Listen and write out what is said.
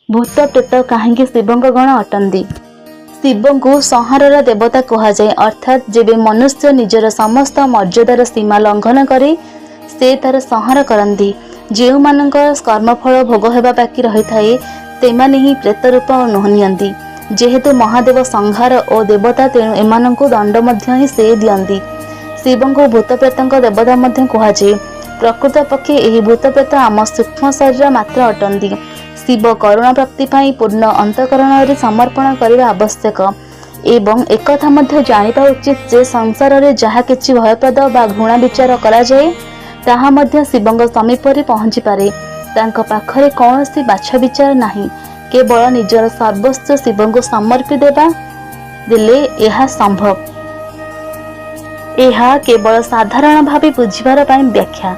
भूत प्रेत कहीं शिवंक गण अटंती। शिव को संहारर देवता कहुए, अर्थात जेबे मनुष्य निजर समस्त मर्यादार सीमा लंघन करे से तार संहार करती। जो मान कर्मफल भोग होगा बाकी रही थाए तेमाने ही प्रेत रूप नियंती। जेहेतु महादेव संहार और देवता तेणु एमान दंड ही से दियंती। शिव को भूत प्रेत देवता कहुए। प्रकृत पक्षे यही भूत प्रेत आम सूक्ष्म शरीर मात्र अटंती। शिव करुणा प्राप्ति पाई पूर्ण अंतकरण समर्पण करने आवश्यक एवं एकथा मध्य जानिबा उचित जे संसार में जहा किछि भयप्रद बा घृणा विचार करा जाए ताहा मध्य शिवंग समीप पहुँची पारे। तांको पाखरे कौनसी बाछा विचार नहीं, केवल निजर सर्वस्व शिव को समर्पी देले यह संभव। यह केवल साधारण भावे बुझिबार व्याख्या।